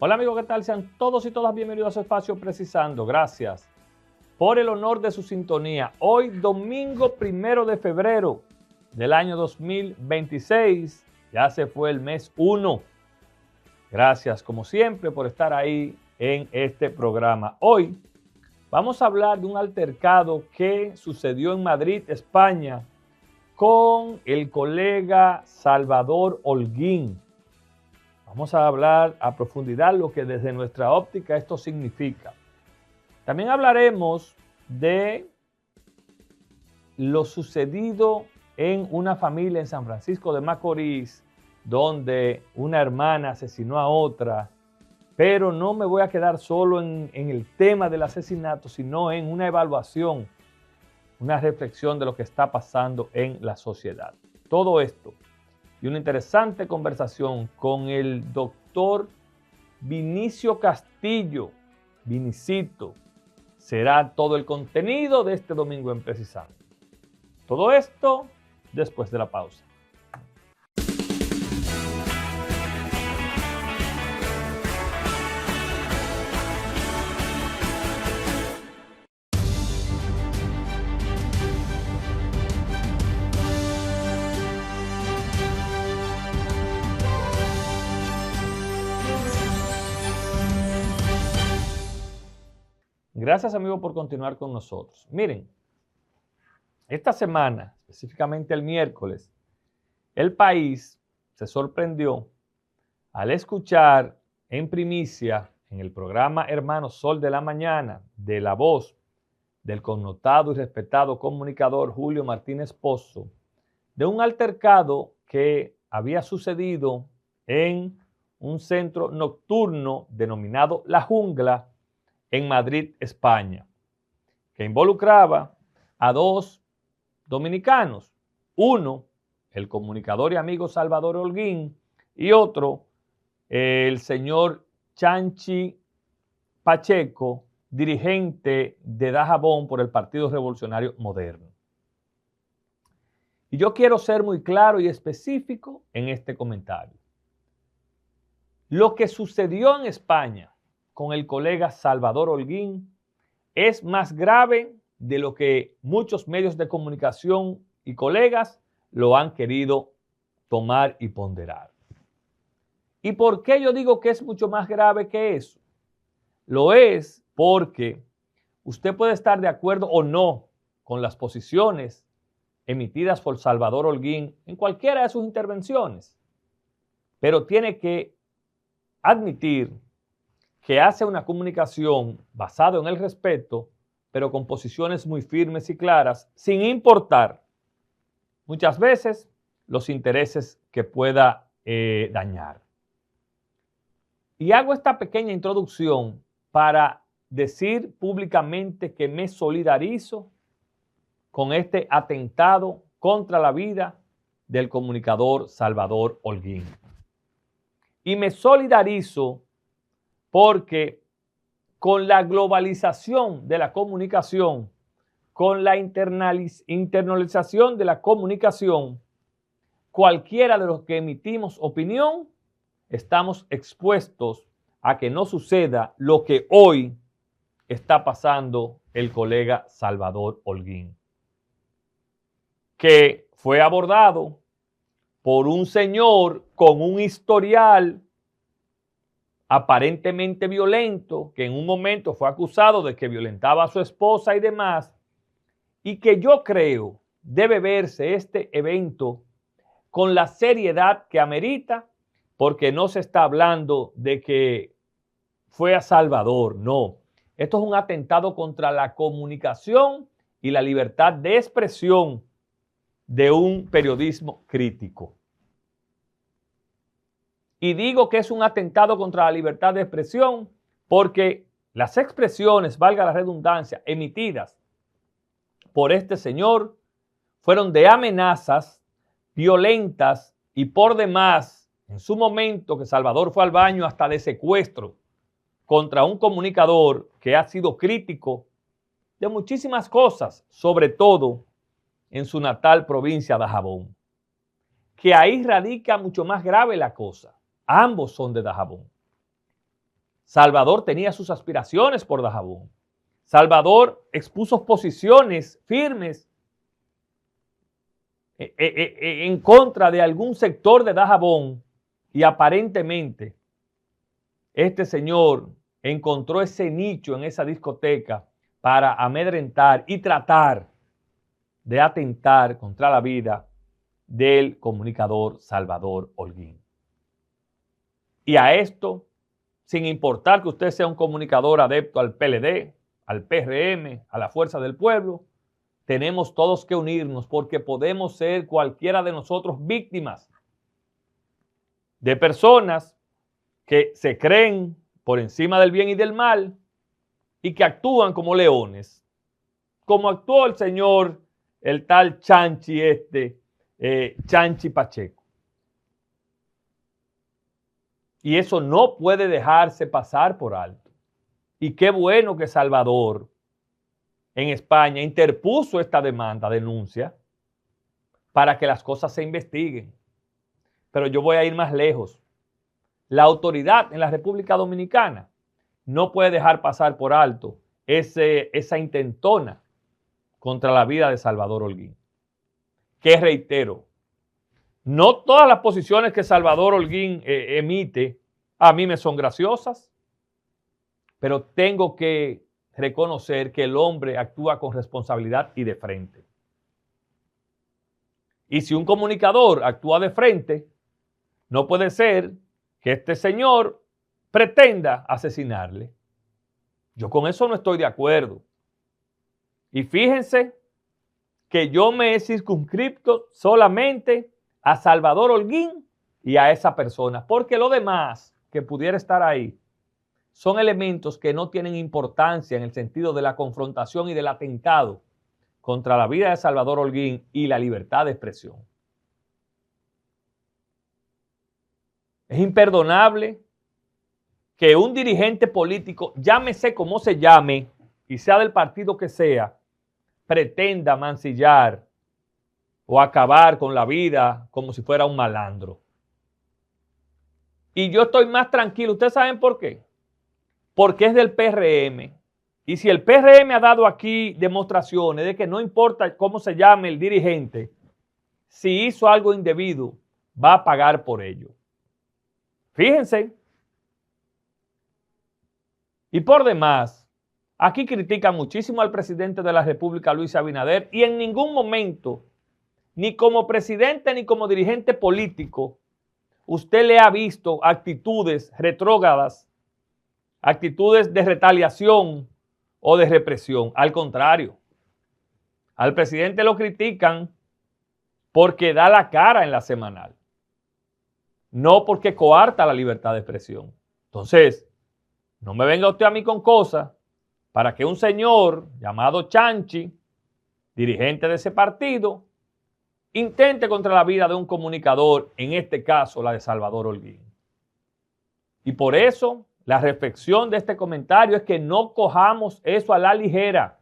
Hola amigos, ¿qué tal? Sean todos y todas bienvenidos a su espacio Precisando. Gracias por el honor de su sintonía. Hoy domingo 1 de febrero del año 2026. Ya se fue el mes 1. Gracias como siempre por estar ahí en este programa. Hoy vamos a hablar de un altercado que sucedió en Madrid, España, con el colega Salvador Holguín. Vamos a hablar a profundidad lo que desde nuestra óptica esto significa. También hablaremos de lo sucedido en una familia en San Francisco de Macorís, donde una hermana asesinó a otra, pero no me voy a quedar solo en el tema del asesinato, sino en una evaluación, una reflexión de lo que está pasando en la sociedad. Todo esto y una interesante conversación con el doctor Vinicio Castillo, Vinicito, será todo el contenido de este domingo en Precisando. Todo esto después de la pausa. Gracias, amigos, por continuar con nosotros. Miren, esta semana, específicamente el miércoles, el país se sorprendió al escuchar en primicia en el programa Hermano Sol de la Mañana de la voz del connotado y respetado comunicador Julio Martínez Pozo de un altercado que había sucedido en un centro nocturno denominado La Jungla en Madrid, España, que involucraba a dos dominicanos, uno, el comunicador y amigo Salvador Holguín, y otro, el señor Chanchi Pacheco, dirigente de Dajabón por el Partido Revolucionario Moderno. Y yo quiero ser muy claro y específico en este comentario. Lo que sucedió en España con el colega Salvador Holguín es más grave de lo que muchos medios de comunicación y colegas lo han querido tomar y ponderar. ¿Y por qué yo digo que es mucho más grave que eso? Lo es porque usted puede estar de acuerdo o no con las posiciones emitidas por Salvador Holguín en cualquiera de sus intervenciones, pero tiene que admitir que hace una comunicación basada en el respeto, pero con posiciones muy firmes y claras, sin importar muchas veces los intereses que pueda dañar. Y hago esta pequeña introducción para decir públicamente que me solidarizo con este atentado contra la vida del comunicador Salvador Holguín. Y me solidarizo porque con la globalización de la comunicación, con la internalización de la comunicación, cualquiera de los que emitimos opinión, estamos expuestos a que no suceda lo que hoy está pasando el colega Salvador Holguín, que fue abordado por un señor con un historial aparentemente violento, que en un momento fue acusado de que violentaba a su esposa y demás, y que yo creo debe verse este evento con la seriedad que amerita, porque no se está hablando de que fue a Salvador, no. Esto es un atentado contra la comunicación y la libertad de expresión de un periodismo crítico. Y digo que es un atentado contra la libertad de expresión porque las expresiones, valga la redundancia, emitidas por este señor fueron de amenazas violentas y por demás, en su momento que Salvador fue al baño, hasta de secuestro contra un comunicador que ha sido crítico de muchísimas cosas, sobre todo en su natal provincia de Dajabón, que ahí radica mucho más grave la cosa. Ambos son de Dajabón. Salvador tenía sus aspiraciones por Dajabón. Salvador expuso posiciones firmes en contra de algún sector de Dajabón y aparentemente este señor encontró ese nicho en esa discoteca para amedrentar y tratar de atentar contra la vida del comunicador Salvador Holguín. Y a esto, sin importar que usted sea un comunicador adepto al PLD, al PRM, a la Fuerza del Pueblo, tenemos todos que unirnos porque podemos ser cualquiera de nosotros víctimas de personas que se creen por encima del bien y del mal y que actúan como leones, como actuó el señor, el tal Chanchi Chanchi Pacheco. Y eso no puede dejarse pasar por alto. Y qué bueno que Salvador en España interpuso esta denuncia, para que las cosas se investiguen. Pero yo voy a ir más lejos. La autoridad en la República Dominicana no puede dejar pasar por alto esa intentona contra la vida de Salvador Holguín. Que reitero, no todas las posiciones que Salvador Holguín emite a mí me son graciosas, pero tengo que reconocer que el hombre actúa con responsabilidad y de frente. Y si un comunicador actúa de frente, no puede ser que este señor pretenda asesinarle. Yo con eso no estoy de acuerdo. Y fíjense que yo me he circunscrito solamente a Salvador Holguín y a esa persona, porque lo demás que pudiera estar ahí son elementos que no tienen importancia en el sentido de la confrontación y del atentado contra la vida de Salvador Holguín y la libertad de expresión. Es imperdonable que un dirigente político, llámese como se llame y sea del partido que sea, pretenda mancillar o acabar con la vida como si fuera un malandro. Y yo estoy más tranquilo. ¿Ustedes saben por qué? Porque es del PRM. Y si el PRM ha dado aquí demostraciones de que no importa cómo se llame el dirigente, si hizo algo indebido, va a pagar por ello. Fíjense. Y por demás, aquí critican muchísimo al presidente de la República, Luis Abinader, y en ningún momento, ni como presidente ni como dirigente político, usted le ha visto actitudes retrógradas, actitudes de retaliación o de represión. Al contrario, al presidente lo critican porque da la cara en la semanal, no porque coarta la libertad de expresión. Entonces, no me venga usted a mí con cosas para que un señor llamado Chanchi, dirigente de ese partido, intente contra la vida de un comunicador, en este caso la de Salvador Holguín. Y por eso la reflexión de este comentario es que no cojamos eso a la ligera,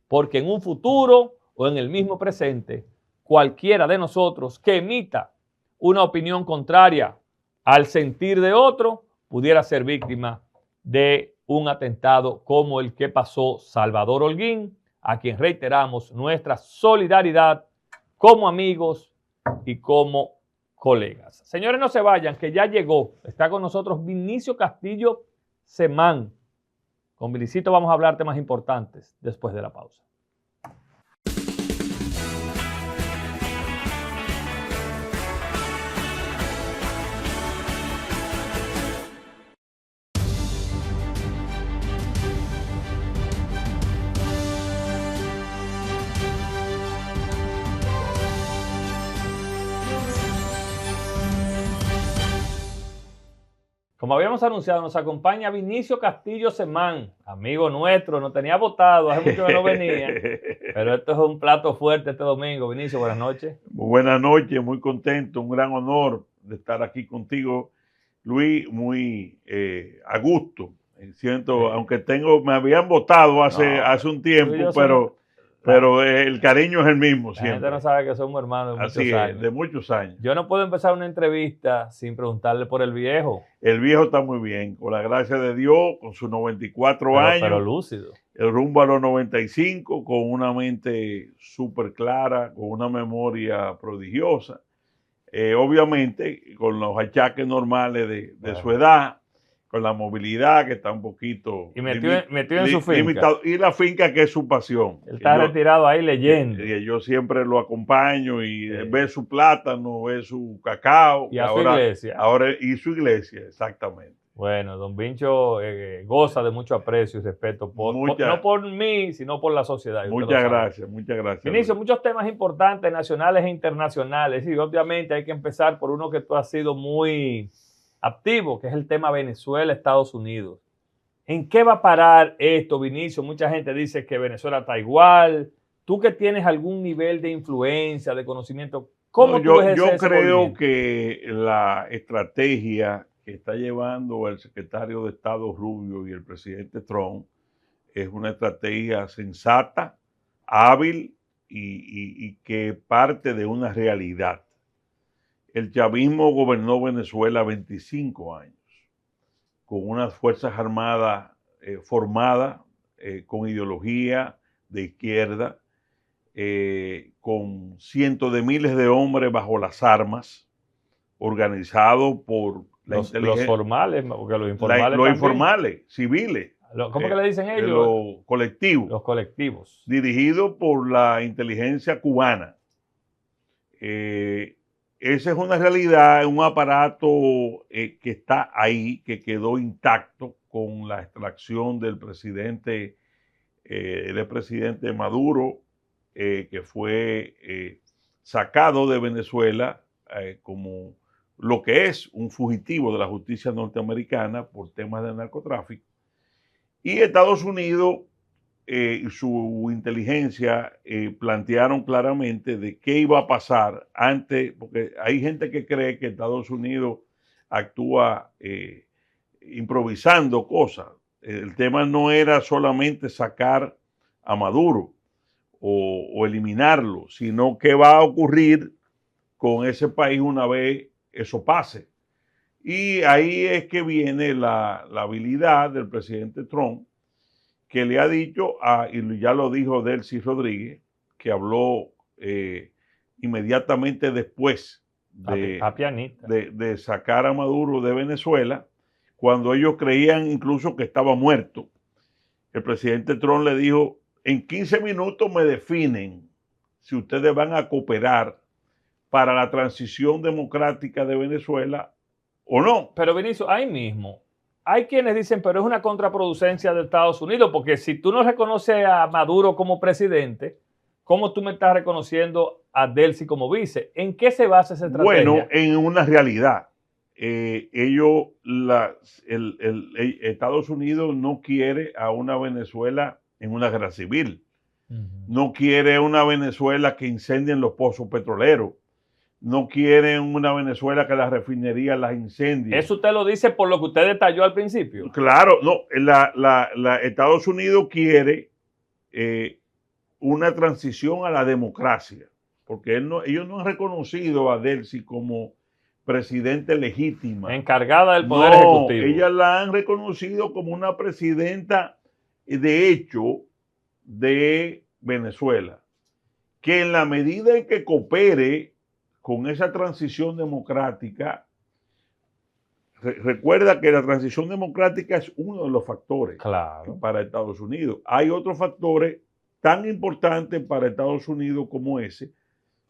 porque en un futuro o en el mismo presente, cualquiera de nosotros que emita una opinión contraria al sentir de otro pudiera ser víctima de un atentado como el que pasó Salvador Holguín, a quien reiteramos nuestra solidaridad como amigos y como colegas. Señores, no se vayan, que ya llegó. Está con nosotros Vinicio Castillo Semán. Con Vinicito vamos a hablar temas importantes después de la pausa. Como habíamos anunciado, nos acompaña Vinicio Castillo Semán, amigo nuestro, nos tenía votado, hace mucho que no venía, pero esto es un plato fuerte este domingo. Vinicio, buenas noches. Muy buenas noches, muy contento, un gran honor de estar aquí contigo, Luis, muy a gusto. Siento, aunque me habían votado hace un tiempo, pero pero el cariño es el mismo La siempre. gente no sabe que somos hermanos de Así muchos es, años. de muchos años. Yo no puedo empezar una entrevista sin preguntarle por el viejo. El viejo está muy bien, con la gracia de Dios, con sus 94 Pero años. lúcido. El rumbo a los 95, con una mente súper clara, con una memoria prodigiosa. Obviamente, con los achaques normales de su edad, con la movilidad que está un poquito Y metido en su finca. limitado, y la finca que es su pasión. Él está retirado ahí leyendo. Que yo siempre lo acompaño y ve su plátano, ve su cacao. Y a su iglesia. Y su iglesia, exactamente. Bueno, don Vincho goza de mucho aprecio y respeto, no por mí, sino por la sociedad. Muchas gracias, muchas gracias. Vinicio, muchos temas importantes, nacionales e internacionales, y obviamente hay que empezar por uno que tú has sido muy activo, que es el tema Venezuela, Estados Unidos. ¿En qué va a parar esto, Vinicio? Mucha gente dice que Venezuela está igual. Tú que tienes algún nivel de influencia, de conocimiento, ¿cómo tú ves yo ese creo movimiento? que la estrategia que está llevando el secretario de Estado Rubio y el presidente Trump es una estrategia sensata, hábil y que parte de una realidad. El chavismo gobernó Venezuela 25 años con unas fuerzas armadas formadas con ideología de izquierda, con cientos de miles de hombres bajo las armas, organizados por los formales, porque los informales. Los informales, civiles. ¿Cómo que le dicen ellos? Los colectivos. Los colectivos. Dirigidos por la inteligencia cubana. Esa es una realidad, un aparato que está ahí, que quedó intacto con la extracción del presidente Maduro, que fue sacado de Venezuela como lo que es un fugitivo de la justicia norteamericana por temas de narcotráfico. Y Estados Unidos y su inteligencia plantearon claramente de qué iba a pasar antes, porque hay gente que cree que Estados Unidos actúa improvisando cosas. El tema no era solamente sacar a Maduro o eliminarlo, sino qué va a ocurrir con ese país una vez eso pase. Y ahí es que viene la habilidad del presidente Trump, que le ha dicho, y ya lo dijo Delcy Rodríguez, que habló inmediatamente después de sacar a Maduro de Venezuela, cuando ellos creían incluso que estaba muerto. El presidente Trump le dijo, en 15 minutos me definen si ustedes van a cooperar para la transición democrática de Venezuela o no. Pero Vinicio, ahí mismo, hay quienes dicen, pero es una contraproducencia de Estados Unidos, porque si tú no reconoces a Maduro como presidente, ¿cómo tú me estás reconociendo a Delcy como vice? ¿En qué se basa esa estrategia? Bueno, en una realidad. Estados Unidos no quiere a una Venezuela en una guerra civil. No quiere una Venezuela que incendien los pozos petroleros. No quieren una Venezuela que las refinerías las incendien. ¿Eso usted lo dice por lo que usted detalló al principio? Claro, no. Estados Unidos quiere una transición a la democracia, porque ellos no han reconocido a Delcy como presidente legítima. Encargada del Poder Ejecutivo. Ellas la han reconocido como una presidenta de hecho de Venezuela, que en la medida en que coopere con esa transición democrática, recuerda que la transición democrática es uno de los factores para Estados Unidos. Hay otros factores tan importantes para Estados Unidos como ese,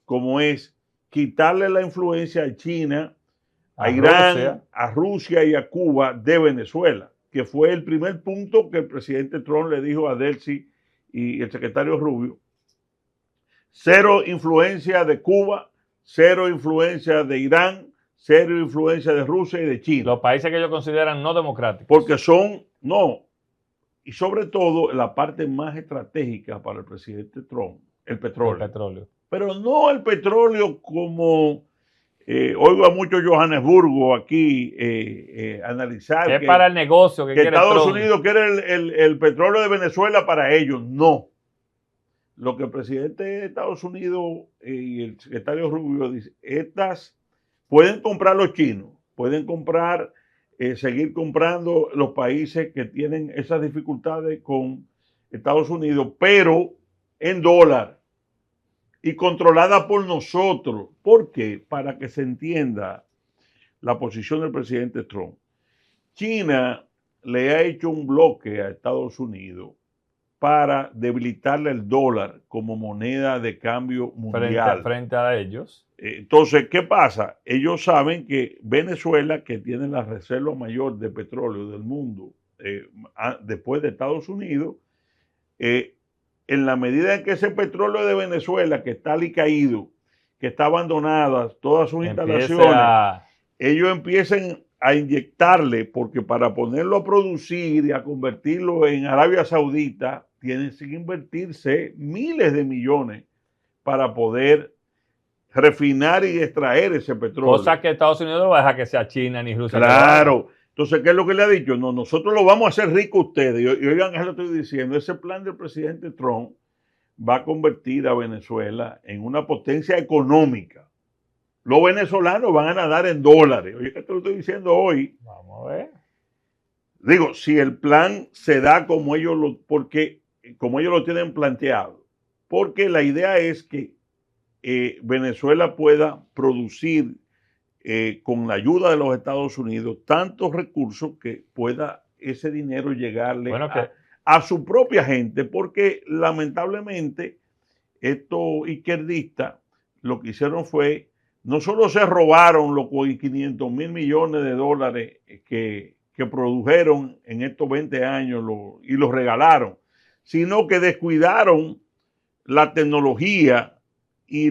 como es quitarle la influencia a China, a Irán, a Rusia y a Cuba de Venezuela, que fue el primer punto que el presidente Trump le dijo a Delcy y el secretario Rubio. Cero influencia de Cuba, cero influencia de Irán, cero influencia de Rusia y de China. Los países que ellos consideran no democráticos. Porque y sobre todo la parte más estratégica para el presidente Trump, el petróleo. El petróleo. Pero no el petróleo como oigo a mucho Johannesburgo aquí analizar. Que es para el negocio que quiere Estados Trump. Unidos quiere el petróleo de Venezuela para ellos. No. lo que el presidente de Estados Unidos y el secretario Rubio dice, estas pueden comprar los chinos, pueden comprar, seguir comprando los países que tienen esas dificultades con Estados Unidos, pero en dólar y controlada por nosotros. ¿Por qué? Para que se entienda la posición del presidente Trump. China le ha hecho un bloque a Estados Unidos para debilitarle el dólar como moneda de cambio mundial. Frente a ellos. Entonces, ¿qué pasa? Ellos saben que Venezuela, que tiene la reserva mayor de petróleo del mundo, después de Estados Unidos, en la medida en que ese petróleo de Venezuela, que está alicaído, que está abandonada, todas sus instalaciones, ellos empiecen a inyectarle, porque para ponerlo a producir y a convertirlo en Arabia Saudita, tienen que invertirse miles de millones para poder refinar y extraer ese petróleo. Cosa que Estados Unidos no va a dejar que sea China ni Rusia. Claro. Entonces, ¿qué es lo que le ha dicho? No, nosotros lo vamos a hacer rico a ustedes. Y oigan, eso lo estoy diciendo. Ese plan del presidente Trump va a convertir a Venezuela en una potencia económica. Los venezolanos van a nadar en dólares. Oye, ¿qué te lo estoy diciendo hoy? Vamos a ver. Digo, si el plan se da como ellos lo tienen planteado. Porque la idea es que Venezuela pueda producir con la ayuda de los Estados Unidos tantos recursos que pueda ese dinero llegarle a su propia gente, porque lamentablemente estos izquierdistas lo que hicieron fue, no solo se robaron los 500 mil millones de dólares que produjeron en estos 20 años y los regalaron, sino que descuidaron la tecnología y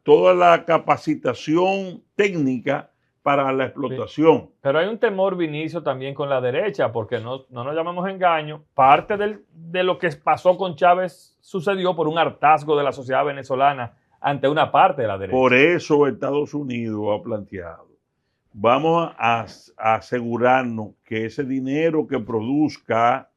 toda la capacitación técnica para la explotación. Pero hay un temor, Vinicio, también con la derecha, porque no nos llamamos engaño. Parte de lo que pasó con Chávez sucedió por un hartazgo de la sociedad venezolana ante una parte de la derecha. Por eso Estados Unidos ha planteado, vamos a asegurarnos que ese dinero que produzca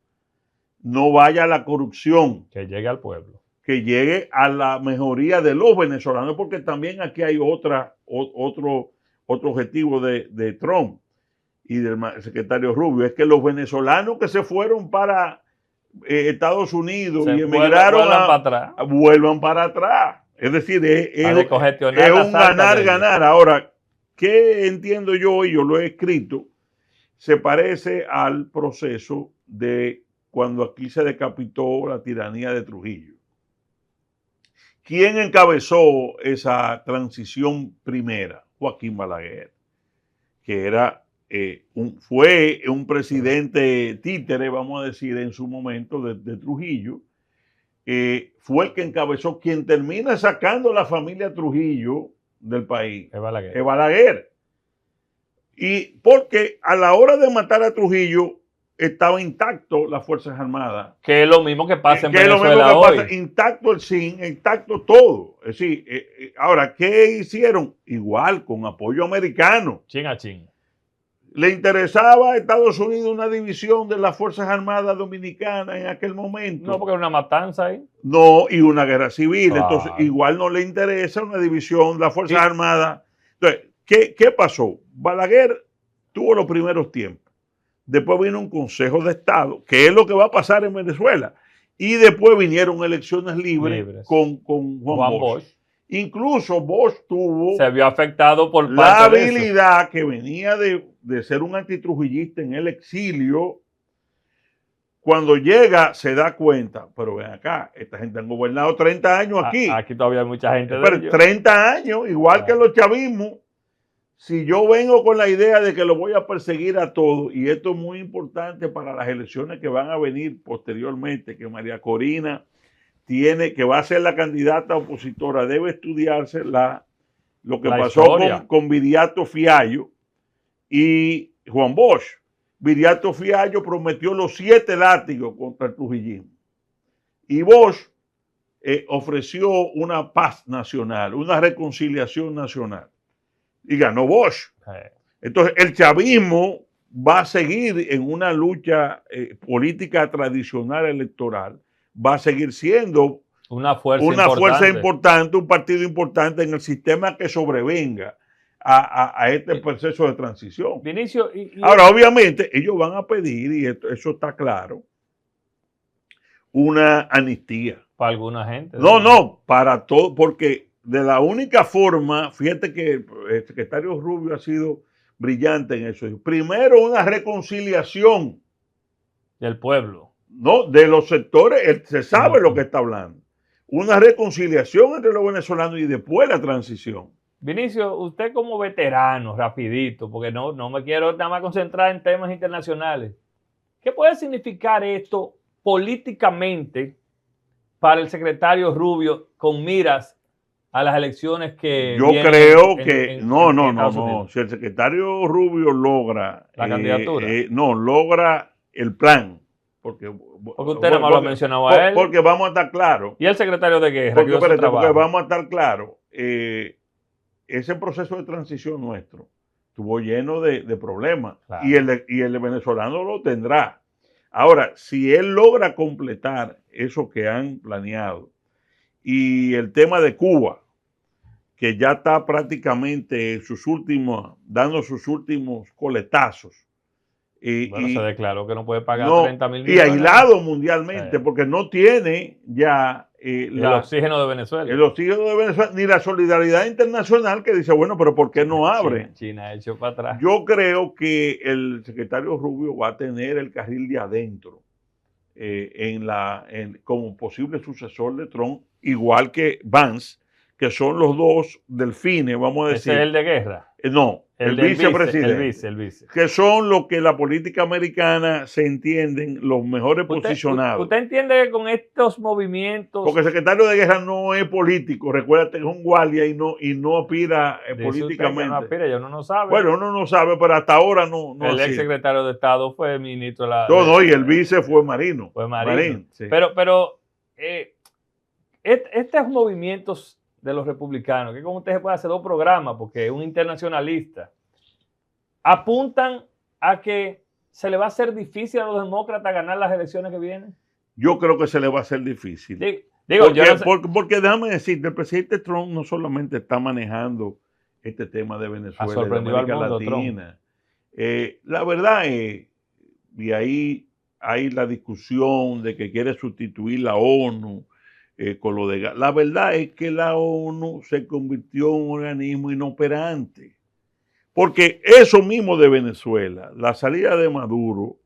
no vaya a la corrupción. Que llegue al pueblo. Que llegue a la mejoría de los venezolanos, porque también aquí hay otro objetivo de Trump y del secretario Rubio, es que los venezolanos que se fueron para Estados Unidos y emigraron vuelvan para atrás. Es decir, es un ganar-ganar. Ahora, ¿qué entiendo yo? Y yo lo he escrito, se parece al proceso de cuando aquí se decapitó la tiranía de Trujillo. ¿Quién encabezó esa transición primera? Joaquín Balaguer, que fue un presidente títere, vamos a decir, en su momento de Trujillo. Fue el que encabezó, quien termina sacando a la familia Trujillo del país. Es Balaguer. Es Balaguer. Y porque a la hora de matar a Trujillo, estaba intacto las Fuerzas Armadas. Que es lo mismo que pasa en Venezuela hoy. Intacto el CIN, intacto todo. Es decir, ahora, ¿qué hicieron? Igual, con apoyo americano. Chin a chin. ¿Le interesaba a Estados Unidos una división de las Fuerzas Armadas Dominicanas en aquel momento? No, porque era una matanza ahí. No, y una guerra civil. Entonces, igual no le interesa una división de las Fuerzas Armadas. Entonces, ¿qué pasó? Balaguer tuvo los primeros tiempos. Después vino un Consejo de Estado, que es lo que va a pasar en Venezuela. Y después vinieron elecciones libres. con Juan Bosch. Incluso Bosch se vio afectado por la habilidad que venía de ser un antitrujillista en el exilio. Cuando llega, se da cuenta, pero ven acá, esta gente han gobernado 30 años aquí. Aquí todavía hay mucha gente de ellos. 30 años, igual que los chavismos. Si yo vengo con la idea de que lo voy a perseguir a todos, y esto es muy importante para las elecciones que van a venir posteriormente, que María Corina que va a ser la candidata opositora, debe estudiarse lo que pasó con Viriato Fiallo y Juan Bosch. Viriato Fiallo prometió los 7 látigos contra el trujillismo. Y Bosch ofreció una paz nacional, una reconciliación nacional. Y ganó Bosch. Entonces, el chavismo va a seguir en una lucha política tradicional electoral, va a seguir siendo una fuerza importante, un partido importante en el sistema que sobrevenga a este proceso de transición. Vinicio, ahora, obviamente, ellos van a pedir, y eso está claro, una amnistía. Para alguna gente. No, para todo, porque de la única forma, fíjate que el secretario Rubio ha sido brillante en eso. Primero, una reconciliación del pueblo. No, de los sectores, él se sabe lo que está hablando. Una reconciliación entre los venezolanos y después la transición. Vinicio, usted como veterano, rapidito, porque no me quiero nada más concentrar en temas internacionales. ¿Qué puede significar esto políticamente para el secretario Rubio con miras a las elecciones que yo creo que no. Si el secretario Rubio logra la candidatura, logra el plan, porque usted no me lo ha mencionado a él. Porque vamos a estar claros. Y el secretario de Guerra. Porque vamos a estar claros. Ese proceso de transición nuestro estuvo lleno de problemas. Claro. Y el venezolano lo tendrá. Ahora, si él logra completar eso que han planeado y el tema de Cuba, que ya está prácticamente dando sus últimos coletazos. Se declaró que no puede pagar 30 mil millones. Y aislado mundialmente, porque no tiene ya el oxígeno de Venezuela. El oxígeno de Venezuela, ni la solidaridad internacional que dice, bueno, pero ¿por qué no abre? China hecho para atrás. Yo creo que el secretario Rubio va a tener el carril de adentro como posible sucesor de Trump, igual que Vance, que son los dos delfines, vamos a decir. ¿Ese es el de Guerra? No, el vicepresidente. El vice. Que son los que la política americana se entienden los mejores posicionados. ¿Usted entiende que con estos movimientos? Porque el secretario de Guerra no es político, recuérdate que es un guardia y no aspira políticamente. No aspira, uno no sabe. Bueno, uno no sabe, pero hasta ahora no. El ex secretario de Estado fue ministro de la... No, y el vice fue Marino. Marín, sí. Pero estos movimientos de los republicanos, que como usted se puede hacer 2 programas, porque es un internacionalista, apuntan a que se le va a hacer difícil a los demócratas ganar las elecciones que vienen. Yo creo que se le va a hacer difícil. Porque déjame decirte, el presidente Trump no solamente está manejando este tema de Venezuela, de América Latina. La verdad es, y ahí hay la discusión de que quiere sustituir la ONU, con lo de gas. La verdad es que la ONU se convirtió en un organismo inoperante. Porque eso mismo de Venezuela, la salida de Maduro,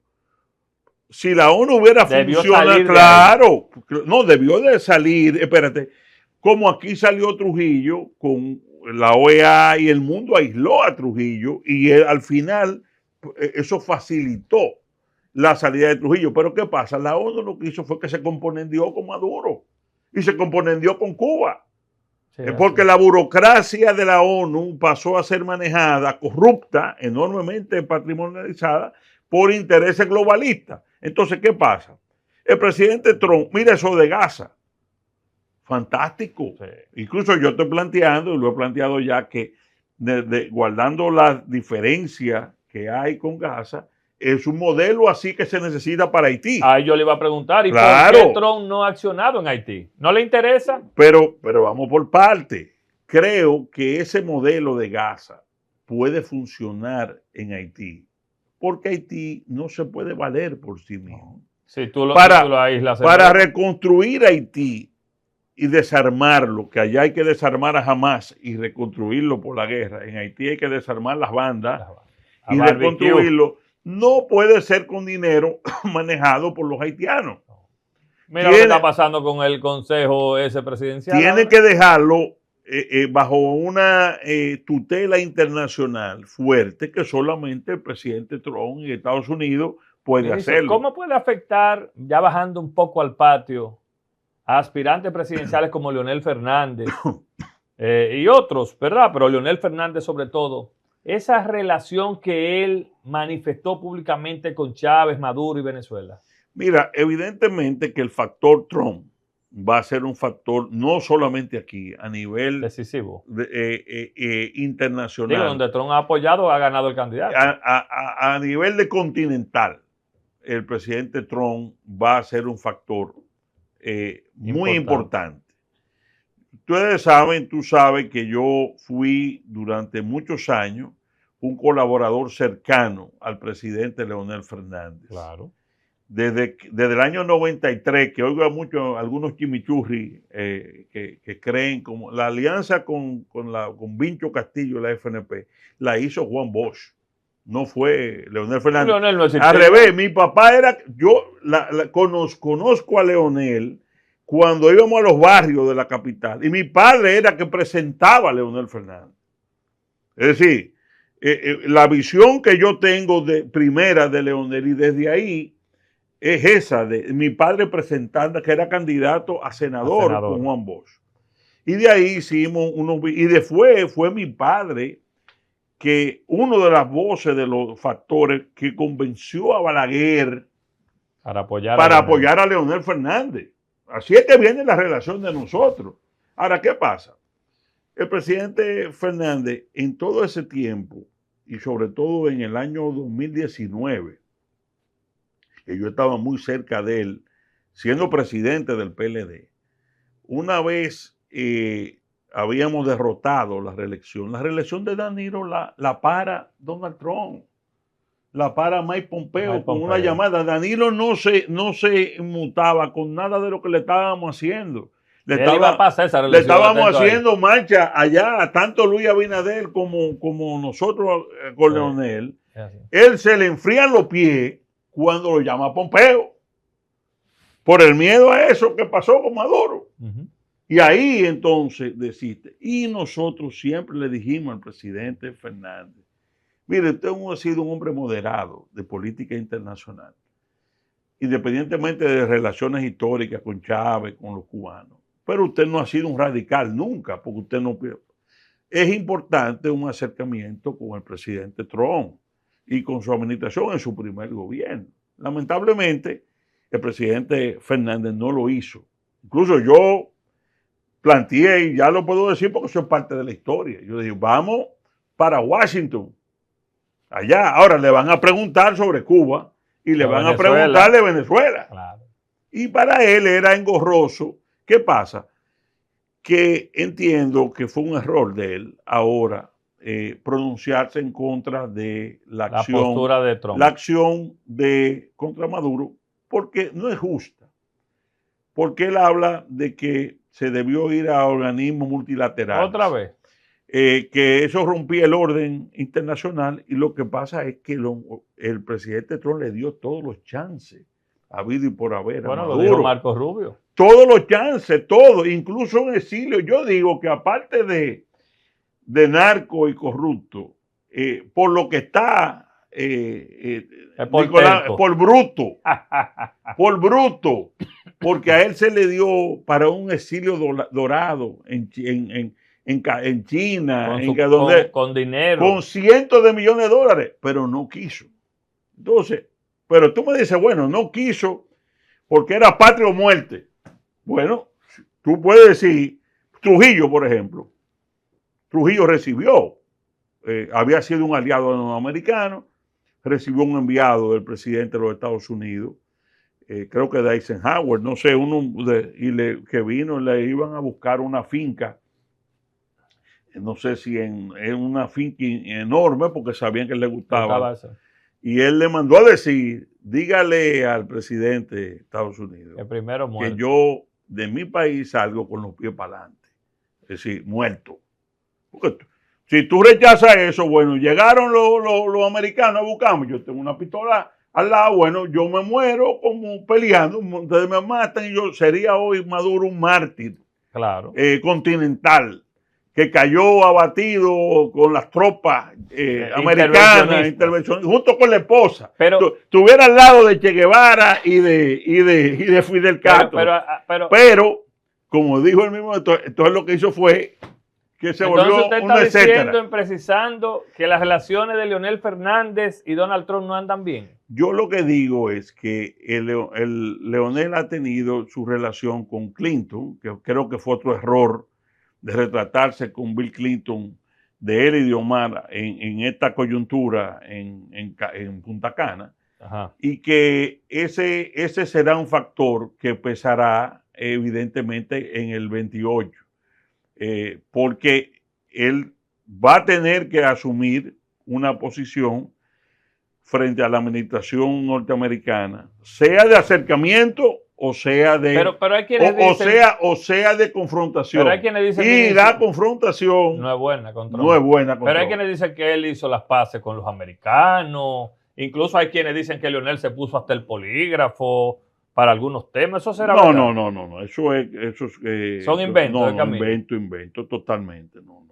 si la ONU hubiera funcionado, claro, no, debió de salir, espérate, como aquí salió Trujillo con la OEA y el mundo aisló a Trujillo y al final eso facilitó la salida de Trujillo. Pero ¿qué pasa? La ONU lo que hizo fue que se componendió con Maduro. Y se componendió con Cuba. Sí, porque la burocracia de la ONU pasó a ser manejada, corrupta, enormemente patrimonializada, por intereses globalistas. Entonces, ¿qué pasa? El presidente Trump, mira eso de Gaza. Fantástico. Sí. Incluso yo estoy planteando, y lo he planteado ya, que guardando las diferencias que hay con Gaza, es un modelo así que se necesita para Haití. Yo le iba a preguntar, ¿y por qué Trump no ha accionado en Haití? ¿No le interesa? Pero vamos por parte. Creo que ese modelo de Gaza puede funcionar en Haití, porque Haití no se puede valer por sí mismo. Si tú lo aíslas. Para reconstruir Haití y desarmarlo, que allá hay que desarmar a Hamas y reconstruirlo por la guerra. En Haití hay que desarmar las bandas y reconstruirlo. No puede ser con dinero manejado por los haitianos. Mira lo que está pasando con el consejo ese presidencial. Tiene que dejarlo bajo una tutela internacional fuerte que solamente el presidente Trump y Estados Unidos puede hacerlo. ¿Cómo puede afectar, ya bajando un poco al patio, a aspirantes presidenciales como Leonel Fernández y otros, ¿verdad? Pero Leonel Fernández sobre todo, esa relación que él manifestó públicamente con Chávez, Maduro y Venezuela? Mira, evidentemente que el factor Trump va a ser un factor no solamente aquí, a nivel decisivo, internacional. Digo, donde Trump ha apoyado, ha ganado el candidato. A nivel de continental, el presidente Trump va a ser un factor muy importante. Ustedes saben, tú sabes que yo fui durante muchos años un colaborador cercano al presidente Leonel Fernández. Claro. Desde el año 93, que oigo a muchos, algunos chimichurri que creen como la alianza con Vincho Castillo y la FNP, la hizo Juan Bosch. No fue Leonel Fernández. Leonel no al revés, mi papá era, yo conozco a Leonel cuando íbamos a los barrios de la capital. Y mi padre era que presentaba a Leonel Fernández. Es decir, la visión que yo tengo de primera de Leonel, y desde ahí es esa de mi padre presentando, que era candidato a senador con Juan Bosch. Y de ahí hicimos y después fue mi padre que uno de las voces de los factores que convenció a Balaguer para apoyar a Leonel Fernández. Así es que viene la relación de nosotros. Ahora, ¿qué pasa? El presidente Fernández en todo ese tiempo, y sobre todo en el año 2019, que yo estaba muy cerca de él, siendo presidente del PLD, una vez habíamos derrotado la reelección de Danilo la para Donald Trump, la para Mike Pompeo con una llamada. Danilo no se inmutaba con nada de lo que le estábamos haciendo. Le estábamos haciendo marcha allá, tanto Luis Abinader como nosotros con Leonel. Él se le enfrían los pies cuando lo llama Pompeo, por el miedo a eso que pasó con Maduro. Y ahí entonces desiste. Y nosotros siempre le dijimos al presidente Fernández, mire, usted ha sido un hombre moderado de política internacional, independientemente de relaciones históricas con Chávez, con los cubanos, pero usted no ha sido un radical nunca, porque usted no... Es importante un acercamiento con el presidente Trump y con su administración en su primer gobierno. Lamentablemente, el presidente Fernández no lo hizo. Incluso yo planteé, y ya lo puedo decir porque eso es parte de la historia, yo dije, vamos para Washington, allá. Ahora le van a preguntar sobre Cuba y le van a preguntar de Venezuela. Claro. Y para él era engorroso. ¿Qué pasa? Que entiendo que fue un error de él ahora pronunciarse en contra de la acción, postura de Trump. La acción contra Maduro, porque no es justa. Porque él habla de que se debió ir a organismos multilaterales. Otra vez. Que eso rompía el orden internacional, y lo que pasa es que el presidente Trump le dio todos los chances, habido y por haber. Bueno, lo dijo Marco Rubio. Todos los chances, todo, incluso en exilio. Yo digo que aparte de narco y corrupto, por lo que está por bruto, porque a él se le dio para un exilio dorado en China, con dinero, con cientos de millones de dólares, pero no quiso. Entonces, pero tú me dices, bueno, no quiso porque era patria o muerte. Bueno, tú puedes decir, Trujillo, por ejemplo, Trujillo recibió, había sido un aliado norteamericano, recibió un enviado del presidente de los Estados Unidos, creo que de Eisenhower, no sé, que vino, le iban a buscar una finca, no sé si en una finca enorme, porque sabían que le gustaba. Y él le mandó a decir, dígale al presidente de Estados Unidos que yo de mi país salgo con los pies para adelante. Es decir, muerto. Porque si tú rechazas eso, bueno, llegaron los americanos a buscarme, yo tengo una pistola al lado, bueno, yo me muero como peleando, ustedes me matan y yo sería hoy Maduro un mártir. Claro. Continental, que cayó abatido con las tropas americanas, intervencionistas, junto con la esposa. Pero estuviera al lado de Che Guevara y de Fidel Castro. Pero, como dijo el mismo, entonces lo que hizo fue que se volvió usted está diciendo, precisando que las relaciones de Leonel Fernández y Donald Trump no andan bien. Yo lo que digo es que Leonel ha tenido su relación con Clinton, que creo que fue otro error de retratarse con Bill Clinton, de él y de Omar, en esta coyuntura en Punta Cana. Ajá. Y que ese será un factor que pesará evidentemente en el 28, porque él va a tener que asumir una posición frente a la administración norteamericana, sea de acercamiento o sea de pero hay quienes dicen, o sea de confrontación. pero hay quienes dicen, y ministro, la confrontación no es buena con Trump. No es buena con Pero hay Trump. quienes dicen que él hizo las paces con los americanos. Incluso hay quienes dicen que Leonel se puso hasta el polígrafo para algunos temas. ¿Eso será verdad? No. Eso es son inventos. Invento totalmente. No.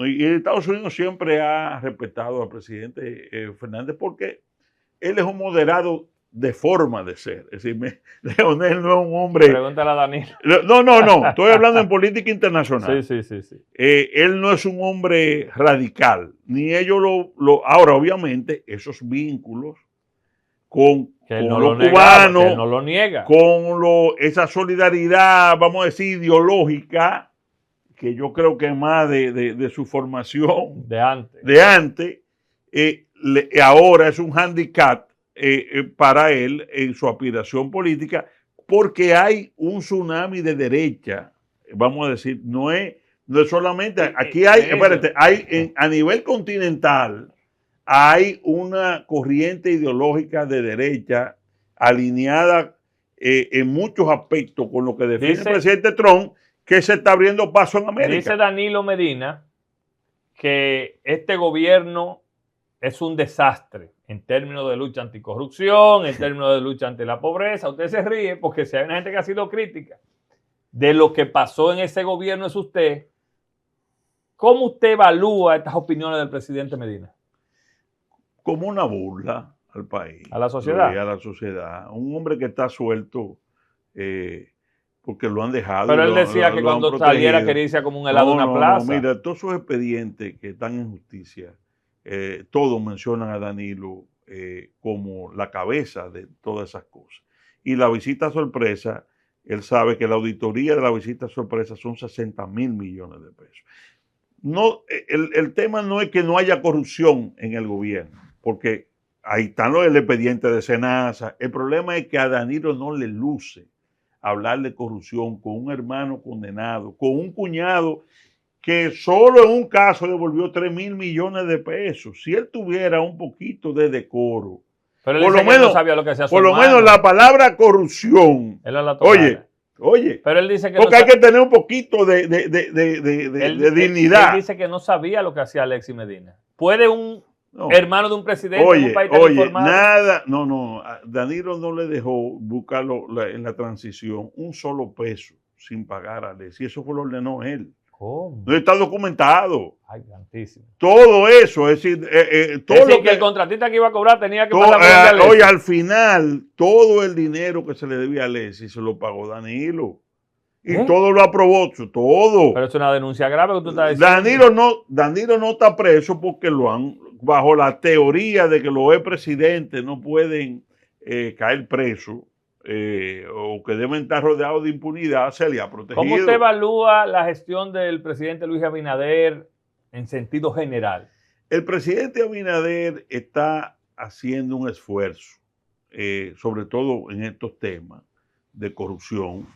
Y Estados Unidos siempre ha respetado al presidente Fernández porque él es un moderado de forma de ser. Es decir, Leonel no es un hombre... Pregúntale a Danilo. No. Estoy hablando en política internacional. Sí. Él no es un hombre radical. Ni ellos Ahora, obviamente, esos vínculos con los cubanos, que no lo niega. con esa solidaridad, vamos a decir, ideológica, que yo creo que es más de su formación de antes, ahora es un hándicap para él en su aspiración política, porque hay un tsunami de derecha, vamos a decir, no es solamente, aquí hay, a nivel continental, hay una corriente ideológica de derecha alineada en muchos aspectos con lo que defiende el presidente Trump, que se está abriendo paso en América. Dice Danilo Medina que este gobierno es un desastre en términos de lucha anticorrupción, en términos de lucha ante la pobreza. Usted se ríe porque si hay una gente que ha sido crítica de lo que pasó en ese gobierno es usted. ¿Cómo usted evalúa estas opiniones del presidente Medina? Como una burla al país. A la sociedad. A la sociedad. Un hombre que está suelto porque lo han dejado. Pero él decía que cuando saliera quería irse como un helado de una plaza. Mira, todos esos expedientes que están en justicia, todos mencionan a Danilo como la cabeza de todas esas cosas. Y la visita sorpresa, él sabe que la auditoría de la visita sorpresa son 60,000 millones de pesos. No, el tema no es que no haya corrupción en el gobierno, porque ahí están el expediente de Senasa. El problema es que a Danilo no le luce hablar de corrupción con un hermano condenado, con un cuñado que solo en un caso devolvió 3,000 millones de pesos. Si él tuviera un poquito de decoro, pero él por lo menos no sabía lo que hacía su por lo menos la palabra corrupción. Oye, pero él dice que porque hay que tener un poquito de dignidad. Él dice que no sabía lo que hacía Alexis Medina. ¿Puede un hermano de un presidente en un país tan informado? Nada, Danilo no le dejó buscarlo en la transición un solo peso sin pagar a Alexis. Y eso fue lo ordenó él. ¿Cómo? No está documentado. Ay, tantísimo. Todo eso, es decir, todo lo que el contratista que iba a cobrar tenía que pagar. Oye, al final, todo el dinero que se le debía a Alexis se lo pagó Danilo. Y todo lo aprobó, todo. Pero es una denuncia grave que tú estás diciendo. Danilo no está preso porque lo han, bajo la teoría de que los expresidentes no pueden caer presos. O que deben estar rodeados de impunidad, se le ha protegido. ¿Cómo usted evalúa la gestión del presidente Luis Abinader en sentido general? El presidente Abinader está haciendo un esfuerzo, sobre todo en estos temas de corrupción,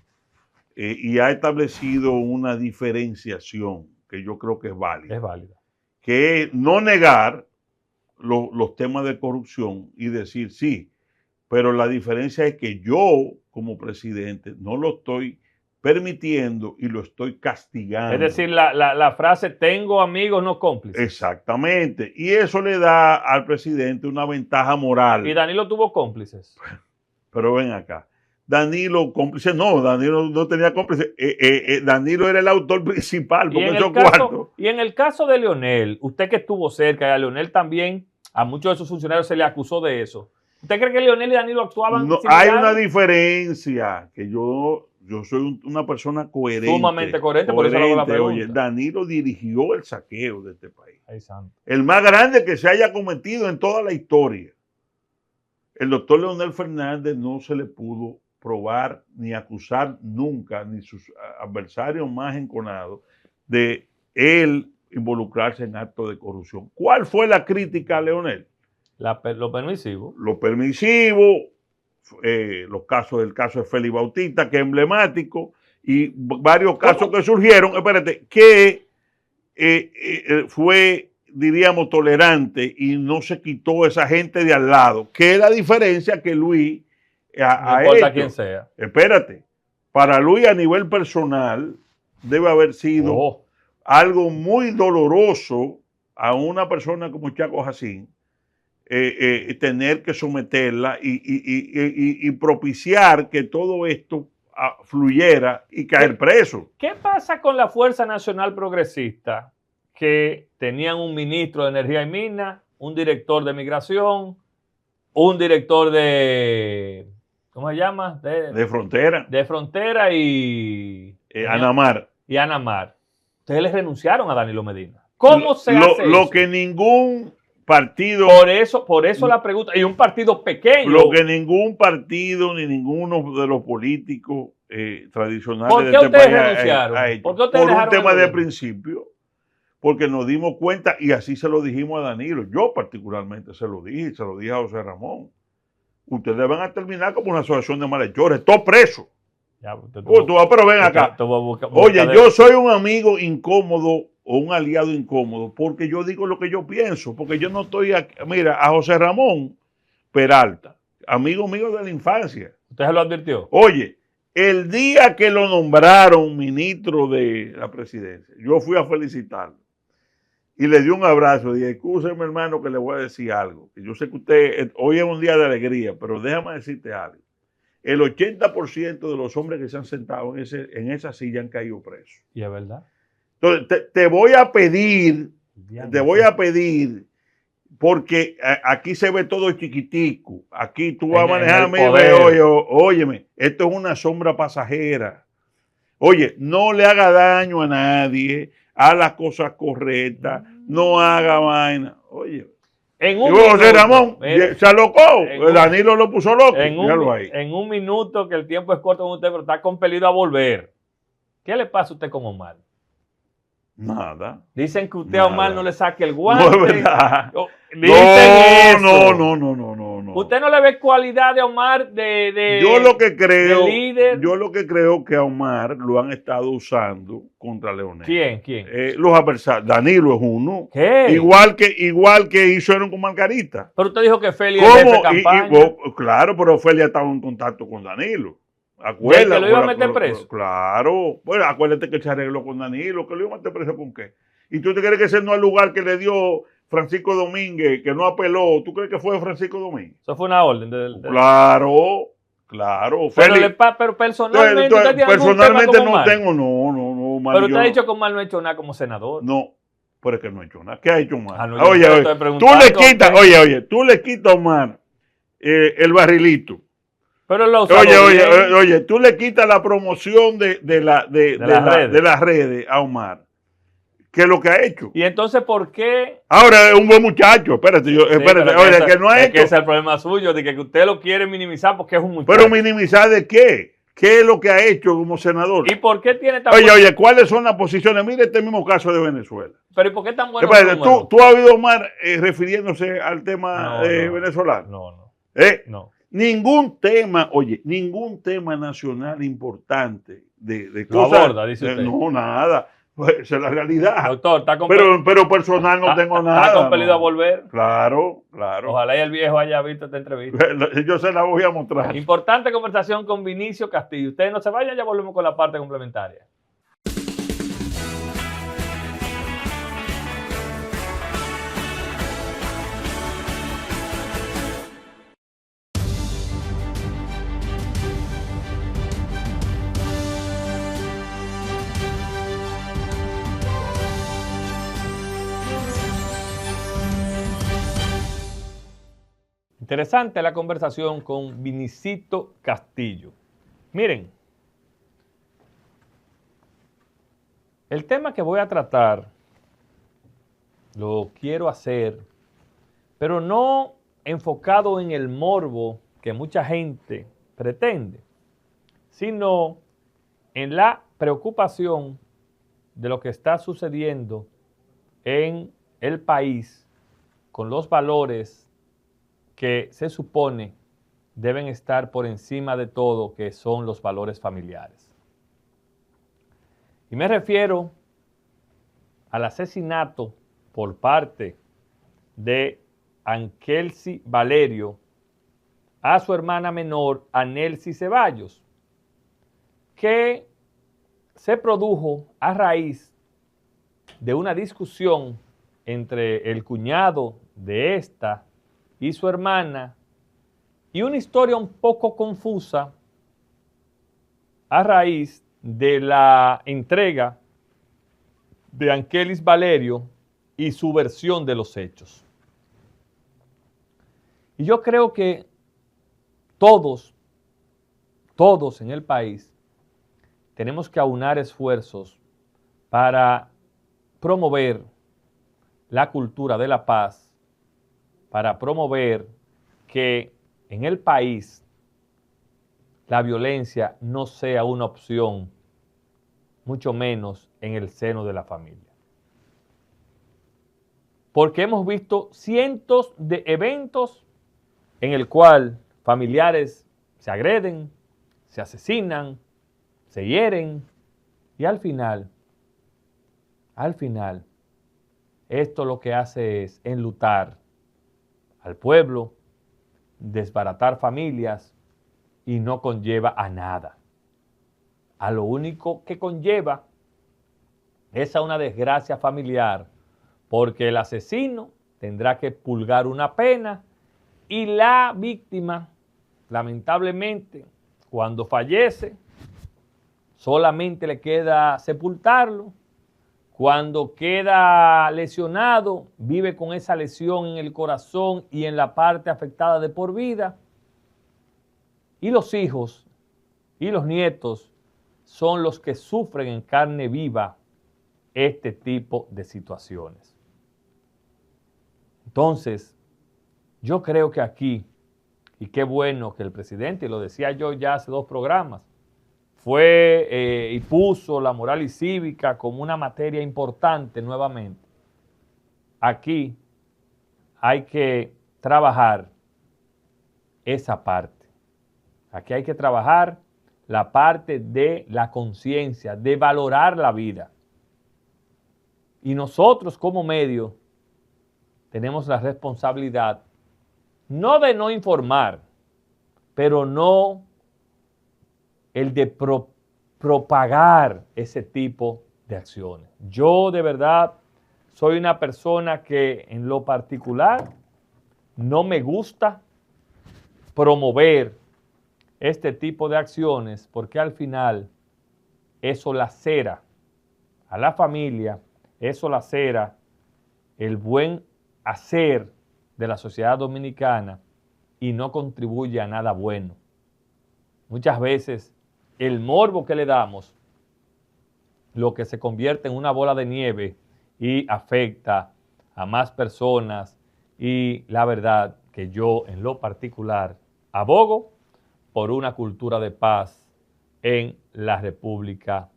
y ha establecido una diferenciación que yo creo que es válida. Es válida. Que es no negar los temas de corrupción y decir sí, pero la diferencia es que yo, como presidente, no lo estoy permitiendo y lo estoy castigando. Es decir, la frase tengo amigos, no cómplices. Exactamente. Y eso le da al presidente una ventaja moral. ¿Y Danilo tuvo cómplices? Pero ven acá. Danilo, cómplice, no, Danilo no tenía cómplices. Danilo era el autor principal, porque esos cuartos. Y en el caso de Leonel, usted que estuvo cerca, y a Leonel también, a muchos de sus funcionarios se le acusó de eso. ¿Usted cree que Leonel y Danilo actuaban no, hay una diferencia, que yo soy una persona coherente. Sumamente coherente, por eso hago la pregunta. Oye, Danilo dirigió el saqueo de este país. Ay, santo. El más grande que se haya cometido en toda la historia. El doctor Leonel Fernández no se le pudo probar ni acusar nunca, ni sus adversarios más enconados, de él involucrarse en actos de corrupción. ¿Cuál fue la crítica a Leonel? Lo permisivo. Lo permisivo, el caso de Félix Bautista, que es emblemático, y varios casos que surgieron, que fue, diríamos, tolerante y no se quitó esa gente de al lado, que es la diferencia que Luis no importa quién sea. Espérate, para Luis a nivel personal debe haber sido algo muy doloroso a una persona como Chaco Jacín, tener que someterla y propiciar que todo esto fluyera y caer preso. ¿Qué pasa con la Fuerza Nacional Progresista, que tenían un ministro de Energía y Minas, un director de Migración, un director de, ¿cómo se llama? De Frontera. De Frontera y Anamar. Y Anamar. Ustedes les renunciaron a Danilo Medina. ¿Cómo se hace eso? Lo que ningún partido... Por eso la pregunta. Y un partido pequeño. Lo que ningún partido ni ninguno de los políticos tradicionales ¿Por qué ustedes renunciaron? ha hecho. Por un tema de principio. Porque nos dimos cuenta, y así se lo dijimos a Danilo. Yo particularmente se lo dije a José Ramón. Ustedes van a terminar como una asociación de malhechores, todos presos. Pero ven acá. Oye, yo soy un amigo incómodo o un aliado incómodo porque yo digo lo que yo pienso, porque yo no estoy aquí. Mira, a José Ramón Peralta, amigo mío de la infancia. ¿Usted se lo advirtió? Oye, el día que lo nombraron ministro de la presidencia, yo fui a felicitarlo y le di un abrazo. Dije, escúcheme, hermano, que le voy a decir algo. Yo sé que usted, hoy es un día de alegría, pero déjame decirte algo. El 80% de los hombres que se han sentado en esa silla han caído presos. Y es verdad. Entonces, te voy a pedir, porque aquí se ve todo chiquitico. Aquí tú vas a manejar, óyeme, esto es una sombra pasajera. Oye, no le haga daño a nadie, haz las cosas correctas, no haga vaina. Oye, José Ramón se alocó, Danilo lo puso loco. En un minuto, que el tiempo es corto con usted, pero está compelido a volver. ¿Qué le pasa a usted con Omar? Nada. Dicen que usted a Omar no le saque el guante. No es verdad. No. ¿Usted no le ve cualidad de Omar de yo lo que creo, de líder? Yo lo que creo que a Omar lo han estado usando contra Leonel. ¿Quién? Los adversarios. Danilo es uno. ¿Qué? Igual que hicieron con Margarita. Pero usted dijo que Feli es jefe de campaña. Claro, pero Feli estaba en contacto con Danilo. Acuérdate, que lo iba a meter preso. Claro. Bueno, acuérdate que se arregló con Danilo, que lo iba a meter preso ¿con qué? ¿Y tú te crees que ese no es el lugar que le dio Francisco Domínguez, que no apeló? ¿Tú crees que fue Francisco Domínguez? Eso fue una orden. Claro. Pero personalmente, personalmente no tengo, no. Pero usted ha dicho que Omar no ha hecho nada como senador. No, pero es que no ha hecho nada. ¿Qué ha hecho Omar? No, oye, tú le quitas a Omar el barrilito. Pero oye, tú le quitas la promoción de las redes a Omar. ¿Qué es lo que ha hecho? Y entonces, ¿por qué? Ahora es un buen muchacho. Espérate, oye, que no ha hecho. Que ese es el problema suyo, de que usted lo quiere minimizar porque es un muchacho. Pero minimizar ¿de qué? ¿Qué es lo que ha hecho como senador? ¿Y por qué tiene tan Oye, ¿cuáles son las posiciones? Mire este mismo caso de Venezuela. Pero ¿y por qué tan bueno? ¿Tú has oído Omar refiriéndose al tema venezolano? No. Ningún tema nacional importante de cosas. Lo aborda, dice usted. No, nada. Pues esa es la realidad. Doctor, pero personal no tengo nada. ¿Está compelido a volver? Claro. Ojalá y el viejo haya visto esta entrevista. Yo se la voy a mostrar. Importante conversación con Vinicio Castillo. Ustedes no se vayan, ya volvemos con la parte complementaria. Interesante la conversación con Vinicito Castillo. Miren, el tema que voy a tratar lo quiero hacer, pero no enfocado en el morbo que mucha gente pretende, sino en la preocupación de lo que está sucediendo en el país con los valores que se supone deben estar por encima de todo, que son los valores familiares. Y me refiero al asesinato por parte de Ankelsi Valerio a su hermana menor, Anelsi Ceballos, que se produjo a raíz de una discusión entre el cuñado de esta y su hermana, y una historia un poco confusa a raíz de la entrega de Ankelsi Valerio y su versión de los hechos. Y yo creo que todos en el país tenemos que aunar esfuerzos para promover la cultura de la paz, para promover que en el país la violencia no sea una opción, mucho menos en el seno de la familia. Porque hemos visto cientos de eventos en el cual familiares se agreden, se asesinan, se hieren y al final, esto lo que hace es enlutar al pueblo, desbaratar familias y no conlleva a nada. A lo único que conlleva es a una desgracia familiar, porque el asesino tendrá que purgar una pena y la víctima, lamentablemente, cuando fallece, solamente le queda sepultarlo. Cuando queda lesionado, vive con esa lesión en el corazón y en la parte afectada de por vida. Y los hijos y los nietos son los que sufren en carne viva este tipo de situaciones. Entonces, yo creo que aquí, y qué bueno que el presidente, y lo decía yo ya hace 2 programas, fue y puso la moral y cívica como una materia importante nuevamente. Aquí hay que trabajar esa parte. Aquí hay que trabajar la parte de la conciencia, de valorar la vida. Y nosotros como medio tenemos la responsabilidad no de no informar, pero no el de propagar ese tipo de acciones. Yo de verdad soy una persona que en lo particular no me gusta promover este tipo de acciones porque al final eso lacera a la familia, eso lacera el buen hacer de la sociedad dominicana y no contribuye a nada bueno. Muchas veces el morbo que le damos, lo que se convierte en una bola de nieve y afecta a más personas, y la verdad que yo en lo particular abogo por una cultura de paz en la República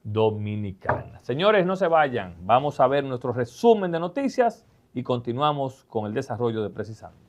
Dominicana. Señores, no se vayan, vamos a ver nuestro resumen de noticias y continuamos con el desarrollo de Precisando.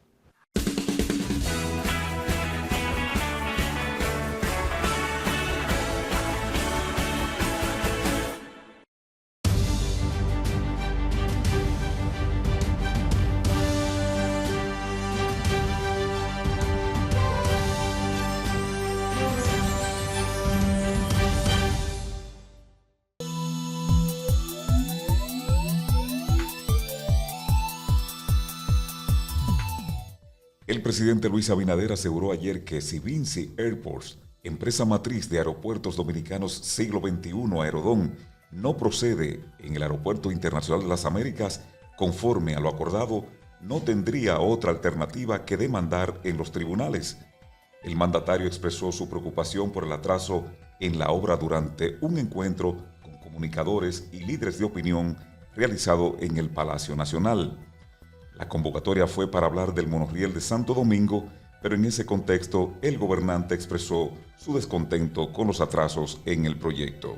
El presidente Luis Abinader aseguró ayer que si Vinci Airports, empresa matriz de Aeropuertos Dominicanos Siglo XXI Aerodón, no procede en el Aeropuerto Internacional de las Américas, conforme a lo acordado, no tendría otra alternativa que demandar en los tribunales. El mandatario expresó su preocupación por el atraso en la obra durante un encuentro con comunicadores y líderes de opinión realizado en el Palacio Nacional. La convocatoria fue para hablar del monorriel de Santo Domingo, pero en ese contexto el gobernante expresó su descontento con los atrasos en el proyecto.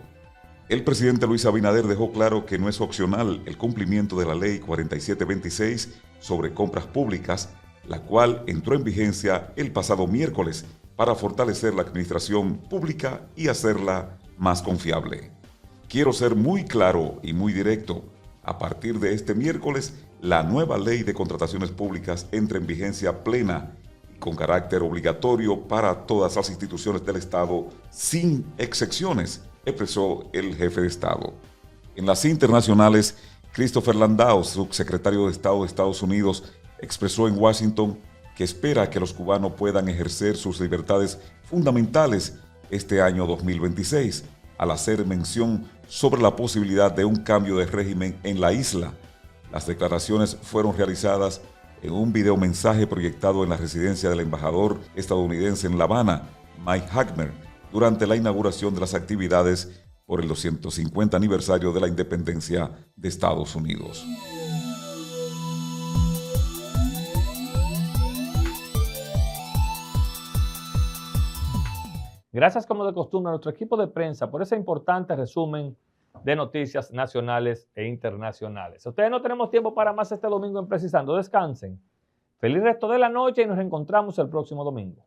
El presidente Luis Abinader dejó claro que no es opcional el cumplimiento de la Ley 4726 sobre compras públicas, la cual entró en vigencia el pasado miércoles para fortalecer la administración pública y hacerla más confiable. Quiero ser muy claro y muy directo. A partir de este miércoles, la nueva ley de contrataciones públicas entra en vigencia plena y con carácter obligatorio para todas las instituciones del Estado, sin excepciones, expresó el jefe de Estado. En las internacionales, Christopher Landau, subsecretario de Estado de Estados Unidos, expresó en Washington que espera que los cubanos puedan ejercer sus libertades fundamentales este año 2026, al hacer mención sobre la posibilidad de un cambio de régimen en la isla. Las declaraciones fueron realizadas en un videomensaje proyectado en la residencia del embajador estadounidense en La Habana, Mike Hagmer, durante la inauguración de las actividades por el 250 aniversario de la independencia de Estados Unidos. Gracias, como de costumbre, a nuestro equipo de prensa por ese importante resumen de noticias nacionales e internacionales. Ustedes no tenemos tiempo para más este domingo en Precisando. Descansen. Feliz resto de la noche y nos reencontramos el próximo domingo.